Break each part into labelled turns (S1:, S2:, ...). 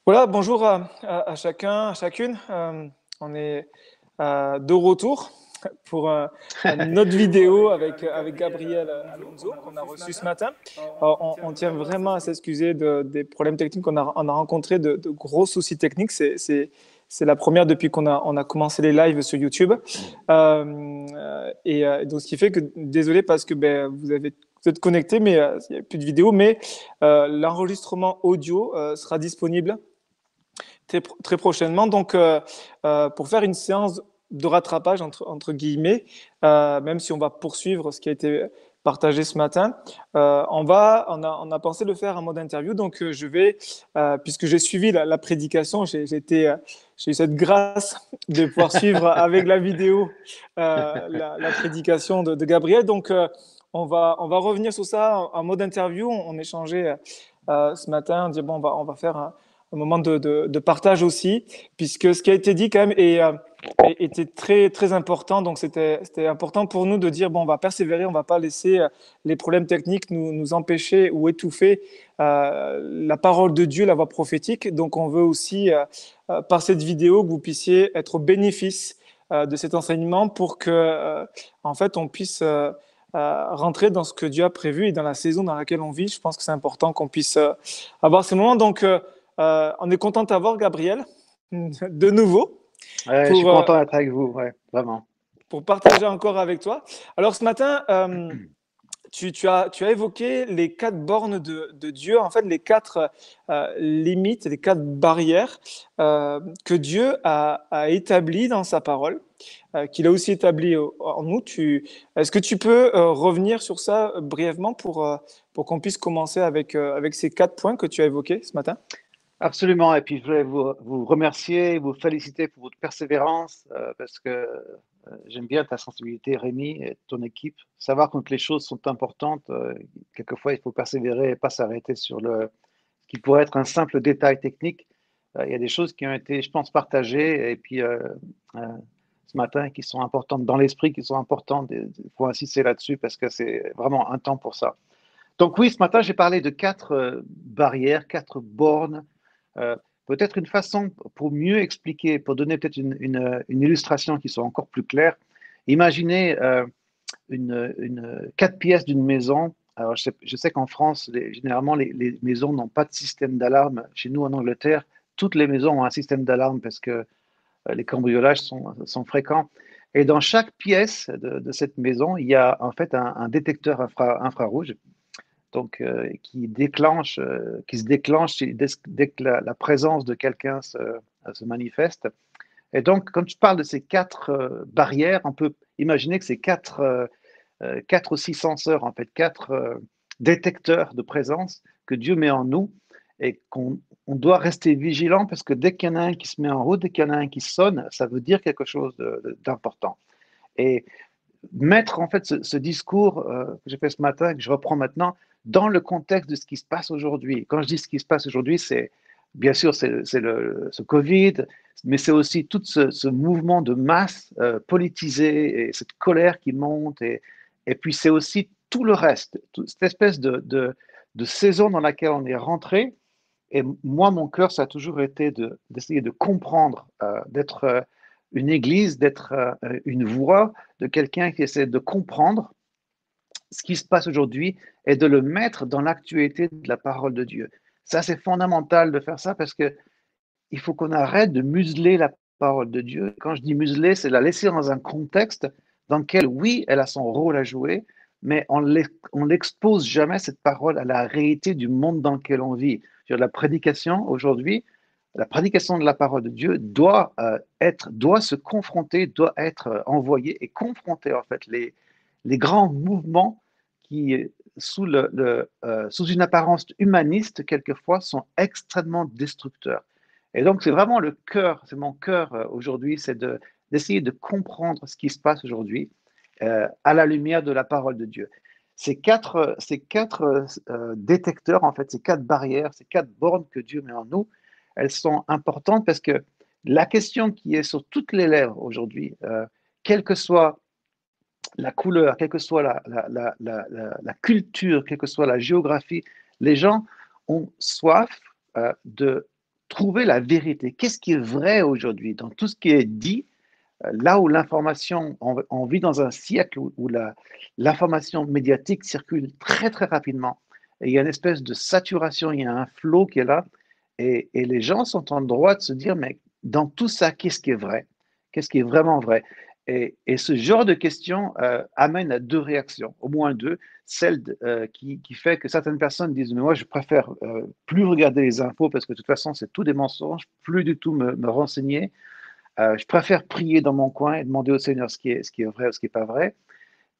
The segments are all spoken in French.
S1: Voilà, bonjour à chacun, à chacune. On est de retour pour une autre vidéo avec Gabriel Alonso qu'on a reçu ce matin. On tient vraiment à s'excuser des problèmes techniques on a rencontrés, de gros soucis techniques. C'est la première depuis qu'on a commencé les lives sur YouTube. Donc, ce qui fait que, désolé parce que vous êtes connectés, mais il n'y a plus de vidéo, mais l'enregistrement audio sera disponible très prochainement. Donc, pour faire une séance de rattrapage, entre guillemets, même si on va poursuivre ce qui a été partagé ce matin, on a pensé le faire en mode interview. Donc, puisque j'ai suivi la prédication, j'ai eu cette grâce de pouvoir suivre avec la vidéo la prédication de Gabriel. Donc, on va revenir sur ça en mode interview. On échangeait ce matin, on dit, bon, on va faire un moment de partage aussi, puisque ce qui a été dit quand même était très, très important. Donc, c'était important pour nous de dire, bon, on va persévérer, on ne va pas laisser les problèmes techniques nous empêcher ou étouffer la parole de Dieu, la voix prophétique. Donc, on veut aussi, par cette vidéo, que vous puissiez être au bénéfice de cet enseignement pour que, en fait, on puisse rentrer dans ce que Dieu a prévu et dans la saison dans laquelle on vit. Je pense que c'est important qu'on puisse avoir ces moments. Donc, on est content d'avoir Gabriel de nouveau
S2: Ouais, je suis
S1: pour, euh,
S2: content d'être avec vous, ouais, vraiment.
S1: pour partager encore avec toi. Alors ce matin, tu as évoqué les 4 bornes de Dieu, en fait les 4 limites, les 4 barrières que Dieu a établies dans sa parole, qu'il a aussi établies en nous. Est-ce que tu peux revenir sur ça brièvement pour qu'on puisse commencer avec ces 4 points que tu as évoqués ce matin?
S2: Absolument. Et puis, je voulais vous remercier, vous féliciter pour votre persévérance, parce que j'aime bien ta sensibilité, Rémi, et ton équipe. Savoir quand les choses sont importantes, quelquefois, il faut persévérer et pas s'arrêter sur ce qui pourrait être un simple détail technique. Il y a des choses qui ont été, je pense, partagées, et puis euh, ce matin, qui sont importantes dans l'esprit, qui sont importantes. Il faut insister là-dessus parce que c'est vraiment un temps pour ça. Donc oui, ce matin, j'ai parlé de 4 barrières, 4 bornes. Euh, Peut-être une façon pour mieux expliquer, pour donner peut-être une illustration qui soit encore plus claire. Imaginez 4 pièces d'une maison. Alors, je sais qu'en France, généralement, les maisons n'ont pas de système d'alarme. Chez nous, en Angleterre, toutes les maisons ont un système d'alarme parce que les cambriolages sont fréquents. Et dans chaque pièce de cette maison, il y a en fait un détecteur infrarouge donc qui se déclenche dès que la présence de quelqu'un se manifeste. Et donc, quand tu parles de ces 4 barrières, on peut imaginer que c'est 4 ou 6 senseurs, en fait, 4 détecteurs de présence que Dieu met en nous et qu'on doit rester vigilant parce que dès qu'il y en a un qui se met en route, dès qu'il y en a un qui sonne, ça veut dire quelque chose d'important. Et mettre en fait ce discours que j'ai fait ce matin, que je reprends maintenant, dans le contexte de ce qui se passe aujourd'hui. Quand je dis ce qui se passe aujourd'hui, c'est bien sûr ce Covid, mais c'est aussi tout ce mouvement de masse politisé et cette colère qui monte. Et puis c'est aussi tout le reste, cette espèce de saison dans laquelle on est rentré. Et moi, mon cœur, ça a toujours été d'essayer de comprendre, d'être une église, d'être une voix de quelqu'un qui essaie de comprendre ce qui se passe aujourd'hui et de le mettre dans l'actualité de la parole de Dieu. Ça, c'est fondamental de faire ça parce que il faut qu'on arrête de museler la parole de Dieu. Quand je dis museler, c'est la laisser dans un contexte dans lequel, oui, elle a son rôle à jouer, mais on n'expose jamais cette parole à la réalité du monde dans lequel on vit. La prédication aujourd'hui, la prédication de la parole de Dieu doit se confronter, doit être envoyée et confronter en fait les grands mouvements qui, sous une apparence humaniste, quelquefois, sont extrêmement destructeurs. Et donc, c'est vraiment le cœur, c'est mon cœur aujourd'hui, d'essayer de comprendre ce qui se passe aujourd'hui à la lumière de la parole de Dieu. Ces quatre détecteurs, en fait, ces 4 barrières, ces 4 bornes que Dieu met en nous, elles sont importantes parce que la question qui est sur toutes les lèvres aujourd'hui, quelle que soit la couleur, quelle que soit la culture, quelle que soit la géographie, les gens ont soif de trouver la vérité. Qu'est-ce qui est vrai aujourd'hui dans tout ce qui est dit? Là où l'information, on vit dans un siècle où l'information médiatique circule très très rapidement. Et il y a une espèce de saturation, il y a un flot qui est là. Et les gens sont en droit de se dire, mais dans tout ça, qu'est-ce qui est vrai? Qu'est-ce qui est vraiment vrai? Et ce genre de questions amène à deux réactions, au moins deux. Celle qui fait que certaines personnes disent, mais moi je préfère plus regarder les infos parce que de toute façon c'est tout des mensonges, plus du tout me renseigner. Je préfère prier dans mon coin et demander au Seigneur ce qui est vrai ou ce qui n'est pas vrai.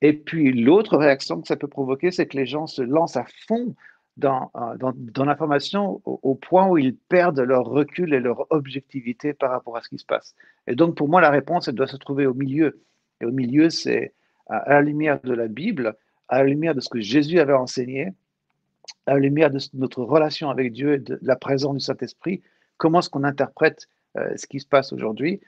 S2: Et puis l'autre réaction que ça peut provoquer, c'est que les gens se lancent à fond dans l'information au point où ils perdent leur recul et leur objectivité par rapport à ce qui se passe. Et donc pour moi, la réponse, elle doit se trouver au milieu. Et au milieu, c'est à la lumière de la Bible, à la lumière de ce que Jésus avait enseigné, à la lumière de notre relation avec Dieu et de la présence du Saint-Esprit, comment est-ce qu'on interprète ce qui se passe aujourd'hui.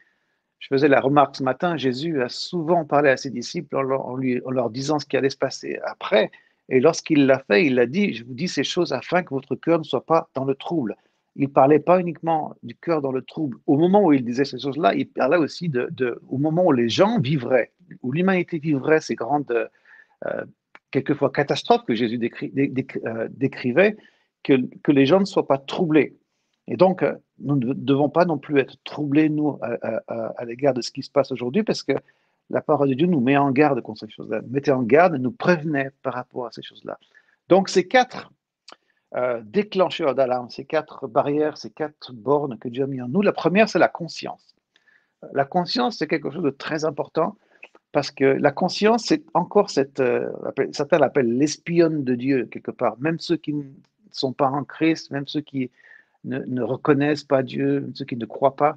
S2: Je faisais la remarque ce matin, Jésus a souvent parlé à ses disciples en leur disant ce qui allait se passer après. Et lorsqu'il l'a fait, il a dit, je vous dis ces choses afin que votre cœur ne soit pas dans le trouble. Il ne parlait pas uniquement du cœur dans le trouble. Au moment où il disait ces choses-là, il parlait aussi au moment où les gens vivraient, où l'humanité vivrait ces grandes, euh, quelquefois catastrophes que Jésus décrivait, que les gens ne soient pas troublés. Et donc, nous ne devons pas non plus être troublés, nous, à l'égard de ce qui se passe aujourd'hui, parce que la parole de Dieu nous met en garde contre ces choses-là, nous mettait en garde, nous prévenait par rapport à ces choses-là. Donc, ces quatre déclencheurs d'alarme, ces quatre barrières, ces quatre bornes que Dieu a mis en nous, la première, c'est la conscience. La conscience, c'est quelque chose de très important, parce que la conscience, c'est encore certains l'appellent l'espionne de Dieu, quelque part. Même ceux qui ne sont pas en Christ, même ceux qui ne reconnaissent pas Dieu, ceux qui ne croient pas,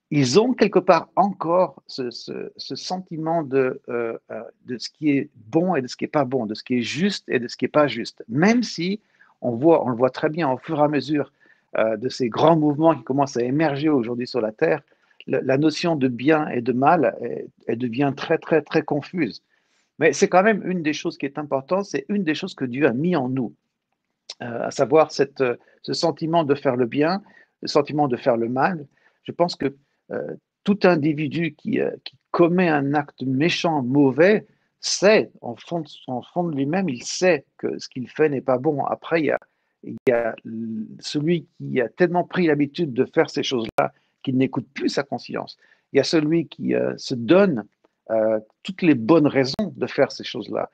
S2: ils ont quelque part encore ce sentiment de ce qui est bon et de ce qui n'est pas bon, de ce qui est juste et de ce qui n'est pas juste. Même si on le voit très bien au fur et à mesure de ces grands mouvements qui commencent à émerger aujourd'hui sur la Terre, la notion de bien et de mal, elle devient très, très, très confuse. Mais c'est quand même une des choses qui est importante, c'est une des choses que Dieu a mis en nous, à savoir ce sentiment de faire le bien, le sentiment de faire le mal. Je pense que tout individu qui commet un acte méchant, mauvais, sait, en fond de lui-même, il sait que ce qu'il fait n'est pas bon. Après, il y a celui qui a tellement pris l'habitude de faire ces choses-là qu'il n'écoute plus sa conscience. Il y a celui qui se donne toutes les bonnes raisons de faire ces choses-là.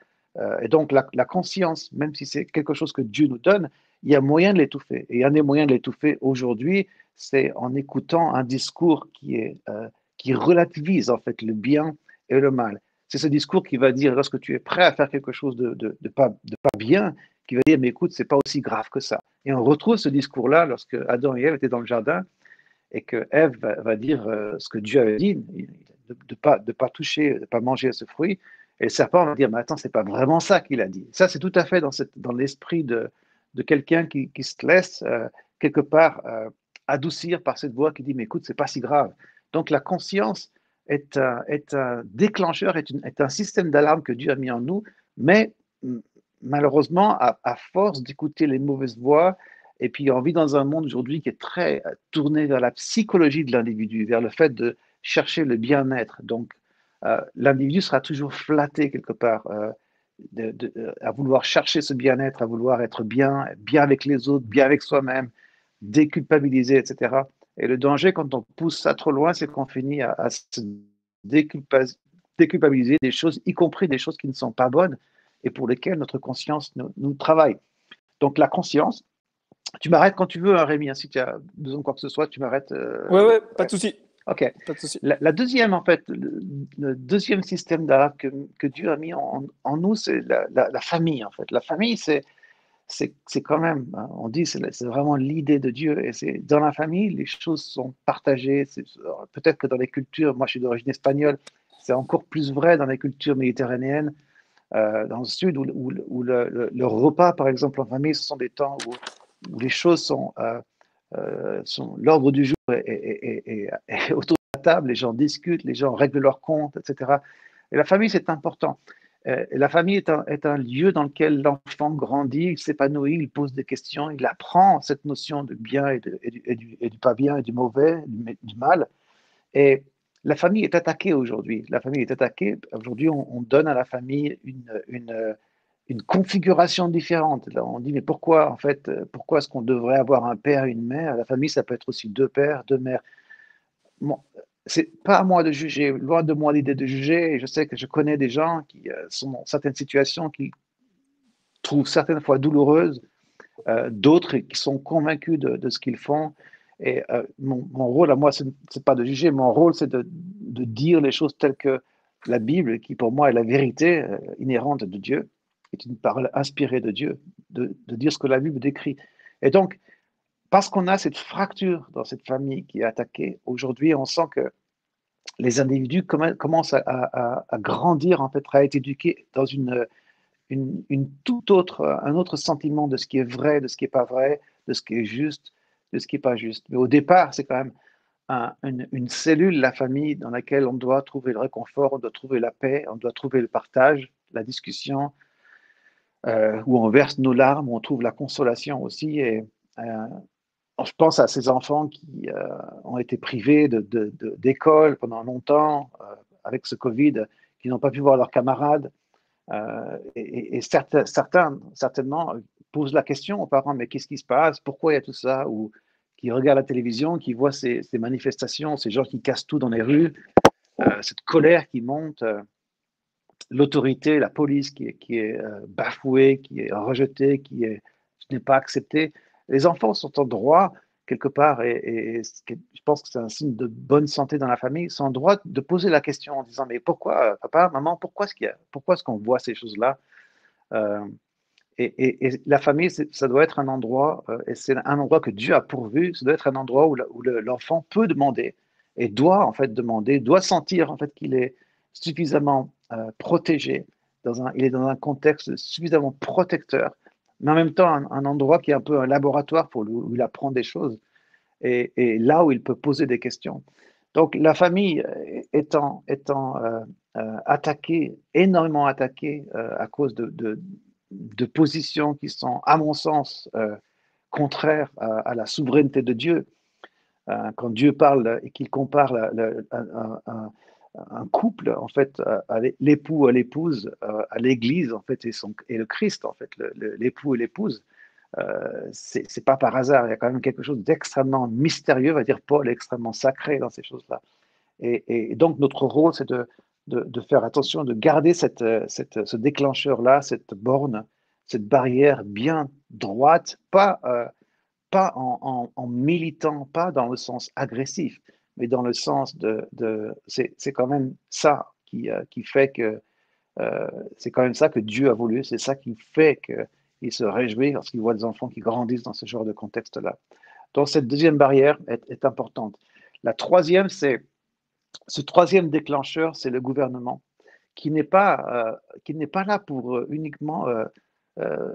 S2: Et donc, la conscience, même si c'est quelque chose que Dieu nous donne, il y a moyen de l'étouffer. Et un des moyens de l'étouffer aujourd'hui, c'est en écoutant un discours qui relativise en fait le bien et le mal. C'est ce discours qui va dire, lorsque tu es prêt à faire quelque chose de pas bien, qui va dire, mais écoute, c'est pas aussi grave que ça. Et on retrouve ce discours-là lorsque Adam et Ève étaient dans le jardin et que Ève va dire ce que Dieu avait dit, de pas toucher, de pas manger à ce fruit. Et le serpent va dire, mais attends, c'est pas vraiment ça qu'il a dit. Ça, c'est tout à fait dans l'esprit de quelqu'un qui se laisse quelque part adoucir par cette voix qui dit, mais écoute, c'est pas si grave. Donc la conscience est un déclencheur, est un système d'alarme que Dieu a mis en nous, mais malheureusement, à force d'écouter les mauvaises voix, et puis on vit dans un monde aujourd'hui qui est très tourné vers la psychologie de l'individu, vers le fait de chercher le bien-être. Donc, l'individu sera toujours flatté quelque part, à vouloir chercher ce bien-être, à vouloir être bien, bien avec les autres, bien avec soi-même, déculpabiliser, etc. Et le danger, quand on pousse ça trop loin, c'est qu'on finit à se déculpabiliser des choses, y compris des choses qui ne sont pas bonnes et pour lesquelles notre conscience nous travaille. Donc la conscience, tu m'arrêtes quand tu veux, hein, Rémi, hein, si tu as besoin de quoi que ce soit, tu m'arrêtes.
S1: Ouais, ouais, pas
S2: Ouais.
S1: de souci.
S2: OK.
S1: Pas de souci.
S2: La deuxième, en fait, le deuxième système d'alarme que Dieu a mis en nous, c'est la famille, en fait. La famille, c'est quand même, hein, on dit, c'est vraiment l'idée de Dieu. Et c'est dans la famille, les choses sont partagées. Peut-être que dans les cultures, moi je suis d'origine espagnole, c'est encore plus vrai dans les cultures méditerranéennes, dans le sud, où le repas, par exemple, en famille, ce sont des temps où les choses sont l'ordre du jour et autour de la table, les gens discutent, les gens règlent leurs comptes, etc. Et la famille, c'est important. La famille est un lieu dans lequel l'enfant grandit, il s'épanouit, il pose des questions, il apprend cette notion de bien et du pas bien, et du mauvais, du mal. Et la famille est attaquée aujourd'hui. La famille est attaquée. Aujourd'hui, on donne à la famille une configuration différente. Là, on dit, mais pourquoi, en fait, pourquoi est-ce qu'on devrait avoir un père et une mère? La famille, ça peut être aussi deux pères, deux mères. Bon, c'est pas à moi de juger, loin de moi l'idée de juger. Et je sais que je connais des gens qui sont dans certaines situations qui trouvent certaines fois douloureuses, d'autres qui sont convaincus de ce qu'ils font. Et mon rôle à moi, c'est pas de juger, mon rôle, c'est de dire les choses telles que la Bible, qui pour moi est la vérité inhérente de Dieu, est une parole inspirée de Dieu, de dire ce que la Bible décrit. Et donc, parce qu'on a cette fracture dans cette famille qui est attaquée, aujourd'hui, on sent que les individus commencent à grandir, en fait, à être éduqués dans une toute autre, un autre sentiment de ce qui est vrai, de ce qui n'est pas vrai, de ce qui est juste, de ce qui n'est pas juste. Mais au départ, c'est quand même une cellule, la famille, dans laquelle on doit trouver le réconfort, on doit trouver la paix, on doit trouver le partage, la discussion, où on verse nos larmes, où on trouve la consolation aussi. Et je pense à ces enfants qui ont été privés d'école pendant longtemps, avec ce Covid, qui n'ont pas pu voir leurs camarades. Et certains, certainement, posent la question aux parents, mais qu'est-ce qui se passe? Pourquoi il y a tout ça? Ou qui regardent la télévision, qui voient ces manifestations, ces gens qui cassent tout dans les rues, cette colère qui monte, l'autorité, la police qui est bafouée, qui est rejetée, qui n'est pas acceptée. Les enfants sont en droit, quelque part, et je pense que c'est un signe de bonne santé dans la famille, sont en droit de poser la question en disant, mais pourquoi, papa, maman, pourquoi est-ce qu'on voit ces choses-là? Euh, et la famille, ça doit être un endroit, et c'est un endroit que Dieu a pourvu, ça doit être un endroit où l'enfant peut demander et doit en fait demander, doit sentir en fait qu'il est suffisamment protégé, il est dans un contexte suffisamment protecteur, mais en même temps un endroit qui est un peu un laboratoire pour lui, où il apprend des choses et là où il peut poser des questions. Donc la famille étant attaquée, énormément attaquée à cause de positions qui sont, à mon sens, contraires à la souveraineté de Dieu. Quand Dieu parle et qu'il compare un couple, en fait, à l'époux à l'épouse, à l'Église, en fait, et le Christ, en fait, l'époux et l'épouse, c'est pas par hasard. Il y a quand même quelque chose d'extrêmement mystérieux, va dire Paul, extrêmement sacré dans ces choses-là. Et donc, notre rôle, c'est de faire attention, de garder ce déclencheur-là, cette borne, cette barrière bien droite, pas en militant, pas dans le sens agressif, mais dans le sens c'est quand même ça qui fait que c'est quand même ça que Dieu a voulu, c'est ça qui fait qu'il se réjouit lorsqu'il voit des enfants qui grandissent dans ce genre de contexte-là. Donc cette deuxième barrière est importante. La troisième, ce troisième déclencheur, c'est le gouvernement, qui n'est pas là pour uniquement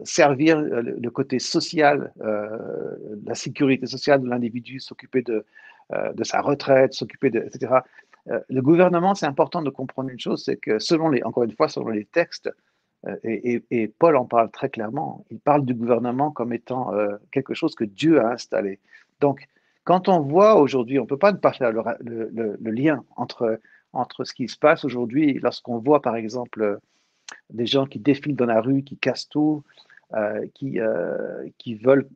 S2: servir le côté social, la sécurité sociale de l'individu, s'occuper de sa retraite, etc. Le gouvernement, c'est important de comprendre une chose, c'est que encore une fois, selon les textes, et Paul en parle très clairement, il parle du gouvernement comme étant quelque chose que Dieu a installé. Donc, quand on voit aujourd'hui, on ne peut pas ne pas faire le lien entre ce qui se passe aujourd'hui, lorsqu'on voit par exemple des gens qui défilent dans la rue, qui cassent tout, qui veulent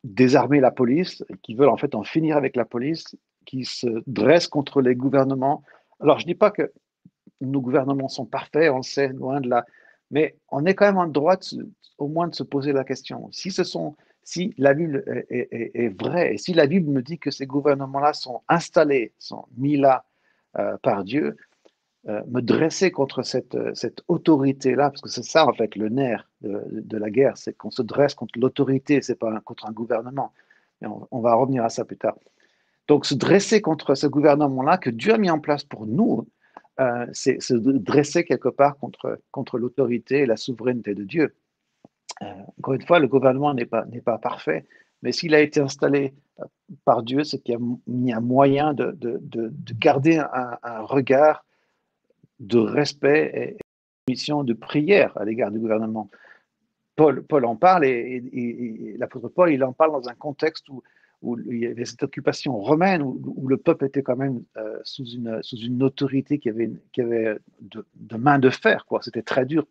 S2: désarmer la police, qui veulent en fait en finir avec la police, qui se dressent contre les gouvernements. Alors, je ne dis pas que nos gouvernements sont parfaits, on le sait, loin de là, mais on est quand même en droit au moins de se poser la question. Si la Bible est vraie, et si la Bible me dit que ces gouvernements-là sont installés, sont mis là par Dieu, me dresser contre cette autorité-là, parce que c'est ça en fait le nerf de la guerre, c'est qu'on se dresse contre l'autorité, c'est pas contre un gouvernement. Et on va revenir à ça plus tard. Donc se dresser contre ce gouvernement-là que Dieu a mis en place pour nous, c'est se dresser quelque part contre l'autorité et la souveraineté de Dieu. Encore une fois, le gouvernement n'est pas parfait, mais s'il a été installé par Dieu, c'est qu'il y a moyen de garder un regard de respect mission de prière à l'égard du gouvernement. Paul en parle et l'apôtre Paul, il en parle dans un contexte où il y avait cette occupation romaine, où le peuple était quand même sous une autorité qui avait de main de fer, quoi. C'était très dur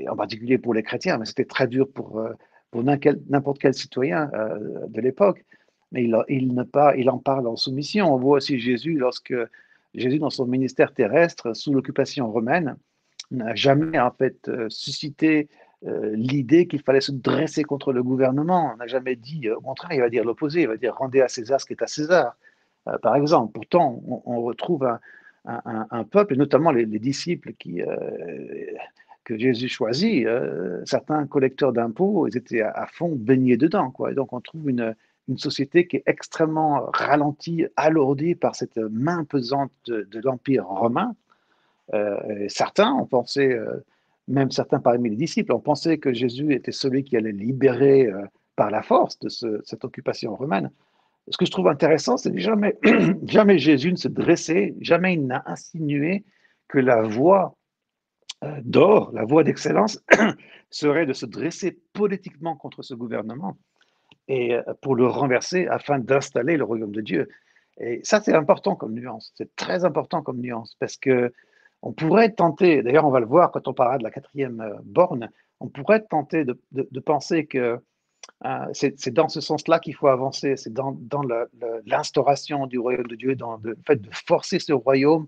S2: en particulier pour les chrétiens, mais c'était très dur pour n'importe quel citoyen de l'époque. Mais il en parle en soumission. On voit aussi Jésus, dans son ministère terrestre, sous l'occupation romaine, n'a jamais en fait suscité l'idée qu'il fallait se dresser contre le gouvernement. On n'a jamais dit, au contraire, il va dire l'opposé, il va dire rendez à César ce qui est à César, par exemple. Pourtant, on retrouve un peuple, et notamment les disciples que Jésus choisit, certains collecteurs d'impôts, ils étaient à fond baignés dedans, quoi. Et donc on trouve une société qui est extrêmement ralentie, alourdie par cette main pesante de l'Empire romain. Certains ont pensé, même certains parmi les disciples, ont pensé que Jésus était celui qui allait libérer par la force de cette occupation romaine. Ce que je trouve intéressant, c'est que jamais, jamais Jésus ne se dressait, jamais il n'a insinué que la voie d'or, la voie d'excellence, serait de se dresser politiquement contre ce gouvernement et pour le renverser afin d'installer le royaume de Dieu. Et ça, c'est important comme nuance, c'est très important comme nuance, parce que on pourrait être tenté, d'ailleurs on va le voir quand on parlera de la quatrième borne, on pourrait être tenté de penser que c'est dans ce sens-là qu'il faut avancer, c'est dans l'instauration du royaume de Dieu, dans le fait de forcer ce royaume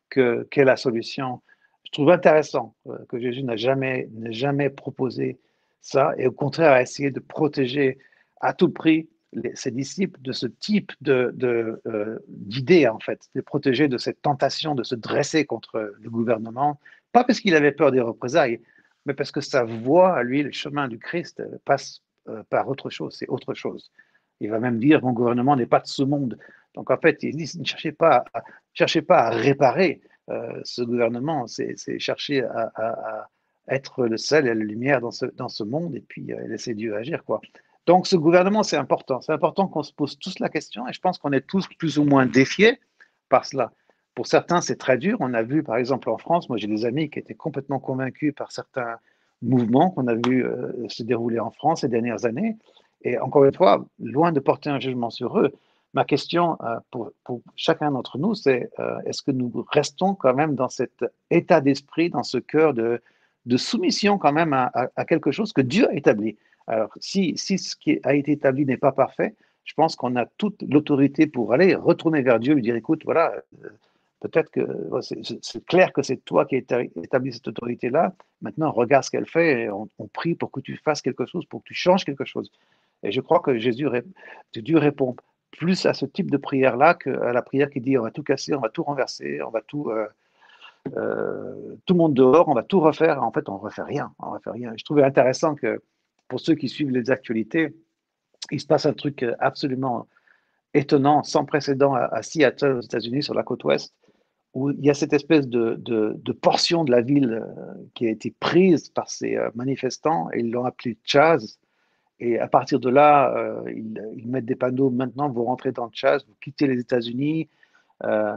S2: qu'est la solution. Je trouve intéressant que Jésus n'a jamais proposé ça et au contraire a essayé de protéger à tout prix ses disciples de ce type d'idées, en fait, de protéger de cette tentation de se dresser contre le gouvernement, pas parce qu'il avait peur des représailles, mais parce que sa voie, à lui, le chemin du Christ, passe par autre chose, c'est autre chose. Il va même dire, mon gouvernement n'est pas de ce monde. Donc en fait, il dit, ne cherchez pas à réparer ce gouvernement, c'est chercher à être le sel et la lumière dans ce monde et puis laisser Dieu agir, quoi. Donc ce gouvernement, c'est important. C'est important qu'on se pose tous la question et je pense qu'on est tous plus ou moins défiés par cela. Pour certains, c'est très dur. On a vu, par exemple, en France, moi j'ai des amis qui étaient complètement convaincus par certains mouvements qu'on a vu se dérouler en France ces dernières années. Et encore une fois, loin de porter un jugement sur eux, ma question pour chacun d'entre nous, c'est est-ce que nous restons quand même dans cet état d'esprit, dans ce cœur de soumission quand même à quelque chose que Dieu a établi. Alors, si ce qui a été établi n'est pas parfait, je pense qu'on a toute l'autorité pour aller retourner vers Dieu et lui dire, écoute, voilà, peut-être que c'est clair que c'est toi qui as établi cette autorité-là. Maintenant, regarde ce qu'elle fait et on prie pour que tu fasses quelque chose, pour que tu changes quelque chose. Et je crois que Dieu répond plus à ce type de prière-là qu'à la prière qui dit on va tout casser, on va tout renverser, on va tout le monde dehors, on va tout refaire. En fait, on ne refait rien. On refait rien. Je trouvais intéressant que pour ceux qui suivent les actualités, il se passe un truc absolument étonnant, sans précédent à Seattle, aux États-Unis, sur la côte ouest, où il y a cette espèce de portion de la ville qui a été prise par ces manifestants et ils l'ont appelée Chaz. Et à partir de là, ils mettent des panneaux. Maintenant, vous rentrez dans le Chaz, vous quittez les États-Unis.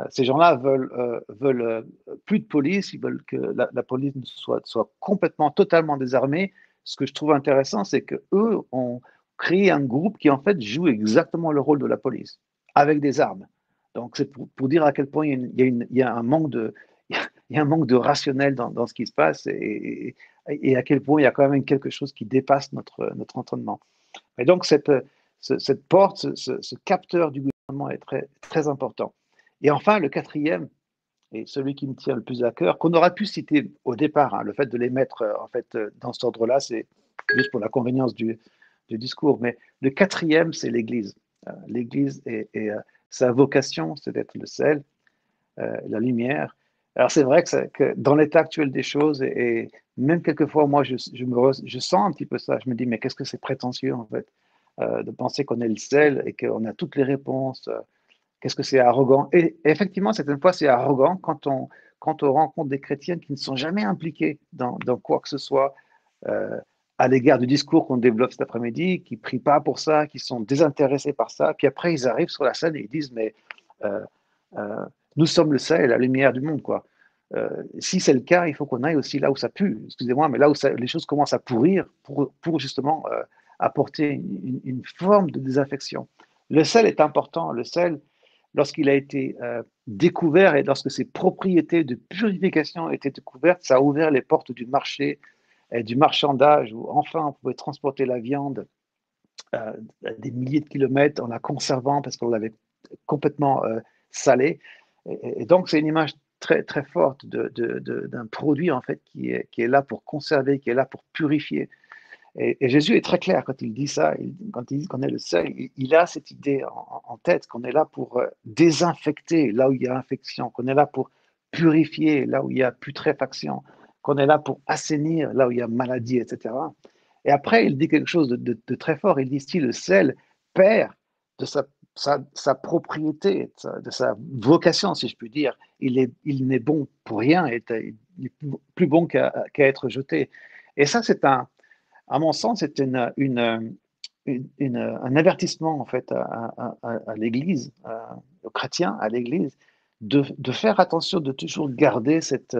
S2: Ces gens-là veulent plus de police. Ils veulent que la police soit complètement, totalement désarmée. Ce que je trouve intéressant, c'est que eux ont créé un groupe qui en fait joue exactement le rôle de la police avec des armes. Donc c'est pour dire à quel point il y a un manque de rationnel dans ce qui se passe et à quel point il y a quand même quelque chose qui dépasse notre entendement. Et donc, cette porte, ce capteur du gouvernement est très, très important. Et enfin, le quatrième, et celui qui me tient le plus à cœur, qu'on aurait pu citer au départ, hein, le fait de les mettre en fait, dans cet ordre-là, c'est juste pour la convenience du discours, mais le quatrième, c'est l'Église. L'Église et sa vocation, c'est d'être le sel, la lumière. Alors c'est vrai que dans l'état actuel des choses, et même quelquefois, moi, je sens un petit peu ça. Je me dis, mais qu'est-ce que c'est prétentieux, en fait, de penser qu'on est le sel et qu'on a toutes les réponses. Qu'est-ce que c'est arrogant. Et effectivement, certaines fois, c'est arrogant quand on rencontre des chrétiens qui ne sont jamais impliqués dans quoi que ce soit à l'égard du discours qu'on développe cet après-midi, qui ne prient pas pour ça, qui sont désintéressés par ça. Puis après, ils arrivent sur la scène et ils disent, mais... Euh, nous sommes le sel et la lumière du monde, quoi. si c'est le cas, il faut qu'on aille aussi là où ça pue, excusez-moi, mais là où les choses commencent à pourrir pour justement apporter une forme de désinfection. Le sel est important. Le sel, lorsqu'il a été découvert et lorsque ses propriétés de purification étaient découvertes, ça a ouvert les portes du marché et du marchandage où enfin on pouvait transporter la viande des milliers de kilomètres en la conservant parce qu'on l'avait complètement salée. Et donc, c'est une image très, très forte d'un produit en fait qui est là pour conserver, qui est là pour purifier. Et Jésus est très clair quand il dit ça, quand il dit qu'on est le seul, il a cette idée en tête qu'on est là pour désinfecter là où il y a infection, qu'on est là pour purifier là où il y a putréfaction, qu'on est là pour assainir là où il y a maladie, etc. Et après, il dit quelque chose de très fort. Il dit, si le sel perd de sa propriété, de sa vocation, si je puis dire, il n'est bon pour rien, il est plus bon qu'à être jeté. Et ça, à mon sens, c'est un avertissement en fait à l'Église, aux chrétiens, à l'Église, de faire attention, de toujours garder cette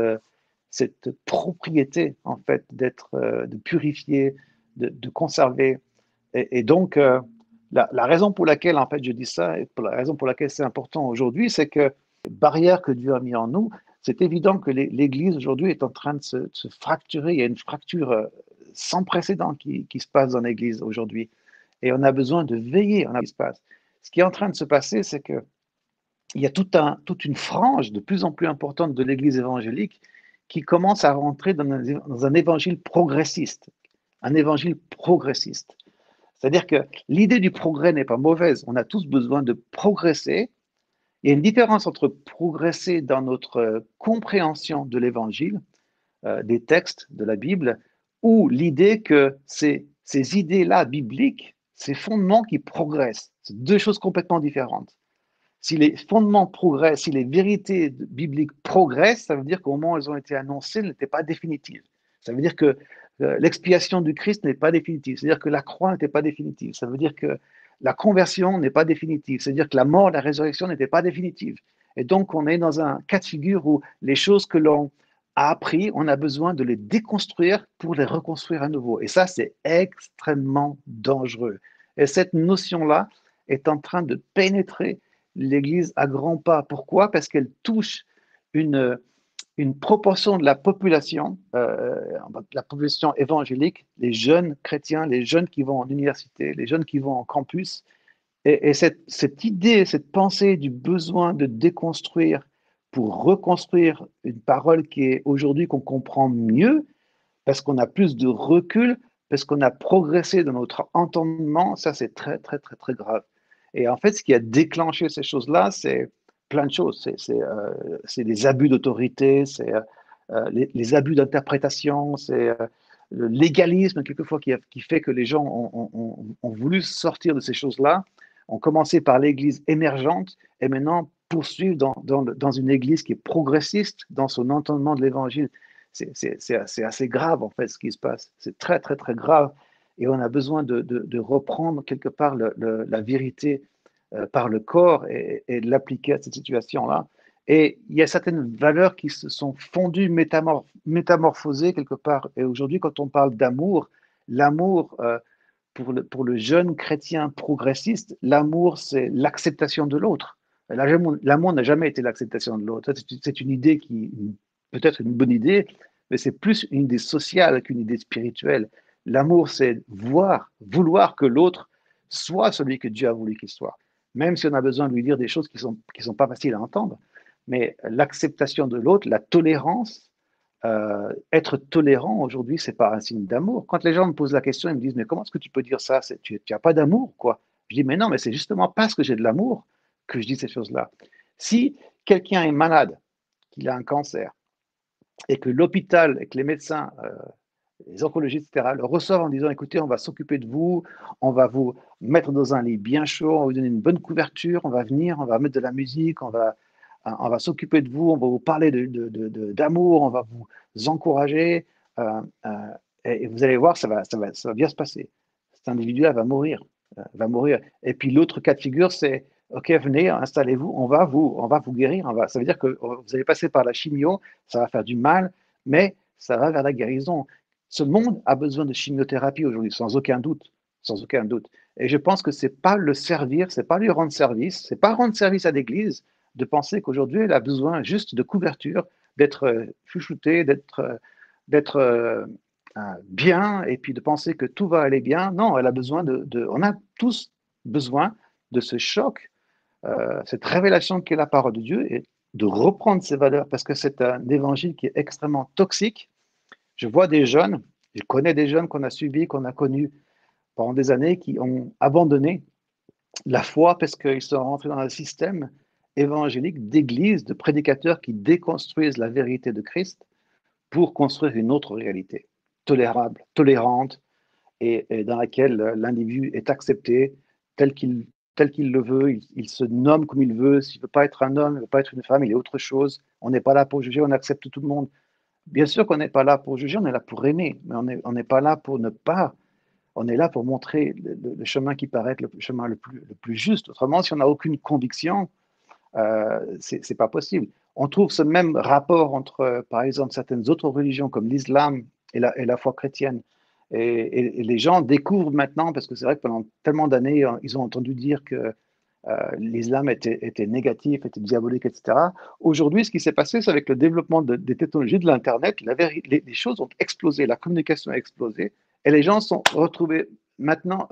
S2: propriété en fait de purifier, de conserver. Et donc, la raison pour laquelle en fait je dis ça, et pour la raison pour laquelle c'est important aujourd'hui, c'est que barrière que Dieu a mis en nous, c'est évident que l'Église aujourd'hui est en train de se fracturer. Il y a une fracture sans précédent qui se passe dans l'Église aujourd'hui. Et on a besoin de veiller à ce qui se passe. Ce qui est en train de se passer, c'est que il y a toute une frange de plus en plus importante de l'Église évangélique qui commence à rentrer dans un évangile progressiste. Un évangile progressiste. C'est-à-dire que l'idée du progrès n'est pas mauvaise. On a tous besoin de progresser. Il y a une différence entre progresser dans notre compréhension de l'évangile, des textes de la Bible, ou l'idée que ces idées-là bibliques, ces fondements qui progressent. C'est deux choses complètement différentes. Si les fondements progressent, si les vérités bibliques progressent, ça veut dire qu'au moment où elles ont été annoncées, elles n'étaient pas définitives. Ça veut dire que l'expiation du Christ n'est pas définitive. C'est-à-dire que la croix n'était pas définitive. Ça veut dire que la conversion n'est pas définitive. C'est-à-dire que la mort, la résurrection n'était pas définitive. Et donc, on est dans un cas de figure où les choses que l'on a appris, on a besoin de les déconstruire pour les reconstruire à nouveau. Et ça, c'est extrêmement dangereux. Et cette notion-là est en train de pénétrer l'Église à grands pas. Pourquoi? Parce qu'elle touche une, une proportion de la population évangélique, les jeunes chrétiens, les jeunes qui vont en université, les jeunes qui vont en campus. Et cette idée, cette pensée du besoin de déconstruire pour reconstruire une parole qui est aujourd'hui qu'on comprend mieux, parce qu'on a plus de recul, parce qu'on a progressé dans notre entendement, ça c'est très, très, très, très grave. Et en fait, ce qui a déclenché ces choses-là, c'est plein de choses. C'est les abus d'autorité, c'est les abus d'interprétation, c'est le légalisme quelquefois qui fait que les gens ont voulu sortir de ces choses-là, ont commencé par l'Église émergente et maintenant poursuivent dans une Église qui est progressiste dans son entendement de l'Évangile. C'est assez grave en fait ce qui se passe. C'est très très très grave et on a besoin de reprendre quelque part la vérité par le corps et de l'appliquer à cette situation-là. Et il y a certaines valeurs qui se sont fondues, métamorphosées quelque part. Et aujourd'hui, quand on parle d'amour, l'amour, pour le jeune chrétien progressiste, l'amour, c'est l'acceptation de l'autre. L'amour n'a jamais été l'acceptation de l'autre. C'est une idée qui, peut-être une bonne idée, mais c'est plus une idée sociale qu'une idée spirituelle. L'amour, c'est vouloir que l'autre soit celui que Dieu a voulu qu'il soit, même si on a besoin de lui dire des choses qui sont pas faciles à entendre. Mais l'acceptation de l'autre, la tolérance, être tolérant aujourd'hui, c'est pas un signe d'amour. Quand les gens me posent la question, ils me disent, mais comment est-ce que tu peux dire ça? Tu n'as pas d'amour, quoi. Je dis, mais non, mais c'est justement parce que j'ai de l'amour que je dis ces choses-là. Si quelqu'un est malade, qu'il a un cancer, et que l'hôpital, et que les médecins, les oncologistes, etc., le reçoivent en disant, écoutez, on va s'occuper de vous, on va vous mettre dans un lit bien chaud, on va vous donner une bonne couverture, on va venir, on va mettre de la musique, on va s'occuper de vous, on va vous parler d'amour, on va vous encourager, et vous allez voir, ça va bien se passer. Cet individu-là va mourir, va mourir. Et puis l'autre cas de figure, c'est OK, venez, installez-vous, on va vous guérir. Ça veut dire que vous allez passer par la chimio, ça va faire du mal, mais ça va vers la guérison. Ce monde a besoin de chimiothérapie aujourd'hui, sans aucun doute, sans aucun doute. Et je pense que c'est pas le servir, c'est pas lui rendre service, c'est pas rendre service à l'Église de penser qu'aujourd'hui elle a besoin juste de couverture, d'être chouchoutée, d'être bien, et puis de penser que tout va aller bien. Non, elle a besoin on a tous besoin de ce choc, cette révélation qu'est la parole de Dieu et de reprendre ces valeurs parce que c'est un évangile qui est extrêmement toxique. Je vois des jeunes, je connais des jeunes qu'on a suivis, qu'on a connus pendant des années qui ont abandonné la foi parce qu'ils sont rentrés dans un système évangélique d'église, de prédicateurs qui déconstruisent la vérité de Christ pour construire une autre réalité, tolérable, tolérante, et dans laquelle l'individu est accepté tel qu'il tel qu'il le veut, il se nomme comme il veut, s'il ne veut pas être un homme, il ne veut pas être une femme, il est autre chose. On n'est pas là pour juger, on accepte tout le monde. Bien sûr qu'on n'est pas là pour juger, on est là pour aimer, mais on n'est pas là pour ne pas, on est là pour montrer le chemin qui paraît être le chemin le plus juste. Autrement, si on n'a aucune conviction, c'est pas possible. On trouve ce même rapport entre, par exemple, certaines autres religions comme l'islam et la foi chrétienne. Et les gens découvrent maintenant, parce que c'est vrai que pendant tellement d'années, ils ont entendu dire que l'islam était négatif, était diabolique, etc. Aujourd'hui, ce qui s'est passé, c'est avec le développement des technologies de l'Internet, les choses ont explosé, la communication a explosé, et les gens sont retrouvés maintenant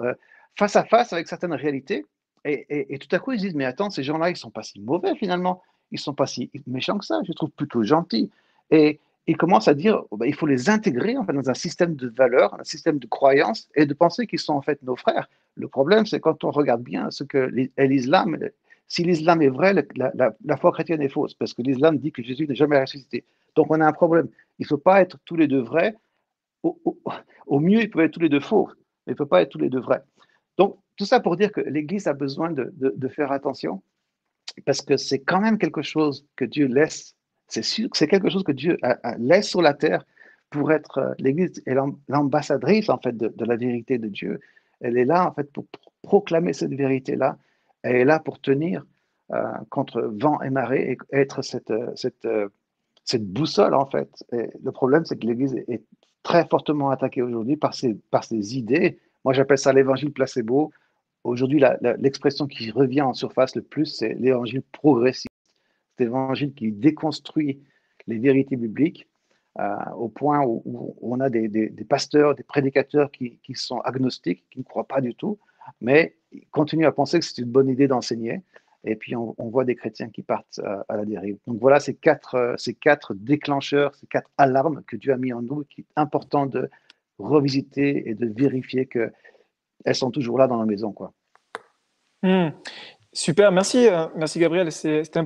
S2: face à face avec certaines réalités. Et tout à coup, ils se disent, mais attends, ces gens-là, ils sont pas si mauvais finalement, ils sont pas si méchants que ça, je les trouve plutôt gentils. Et ils commencent à dire, oh, ben, il faut les intégrer en fait, dans un système de valeurs, un système de croyances, et de penser qu'ils sont en fait nos frères. Le problème, c'est quand on regarde bien ce que est l'islam, si l'islam est vrai, la foi chrétienne est fausse, parce que l'islam dit que Jésus n'est jamais ressuscité. Donc on a un problème. Il ne faut pas être tous les deux vrais. Au, au- Au mieux, ils peuvent être tous les deux faux, mais il ne faut pas être tous les deux vrais. Donc tout ça pour dire que l'Église a besoin de faire attention, parce que c'est quand même quelque chose que Dieu laisse. C'est sûr que c'est quelque chose que Dieu laisse sur la terre pour être. L'Église est l'ambassadrice en fait de la vérité de Dieu. Elle est là en fait pour proclamer cette vérité-là. Elle est là pour tenir contre vent et marée et être cette boussole en fait. Et le problème, c'est que l'Église est très fortement attaquée aujourd'hui par ses idées. Moi, j'appelle ça l'évangile placebo. Aujourd'hui, l'expression qui revient en surface le plus, c'est l'évangile progressiste. C'est l'évangile qui déconstruit les vérités bibliques au point où on a des pasteurs, des prédicateurs qui sont agnostiques, qui ne croient pas du tout, mais ils continuent à penser que c'est une bonne idée d'enseigner. Et puis, on voit des chrétiens qui partent à la dérive. Donc voilà ces quatre déclencheurs, ces quatre alarmes que Dieu a mis en nous, qu'il est important de revisiter et de vérifier qu'elles sont toujours là dans la maison, quoi.
S1: Hmm. Super, merci, merci Gabriel. C'est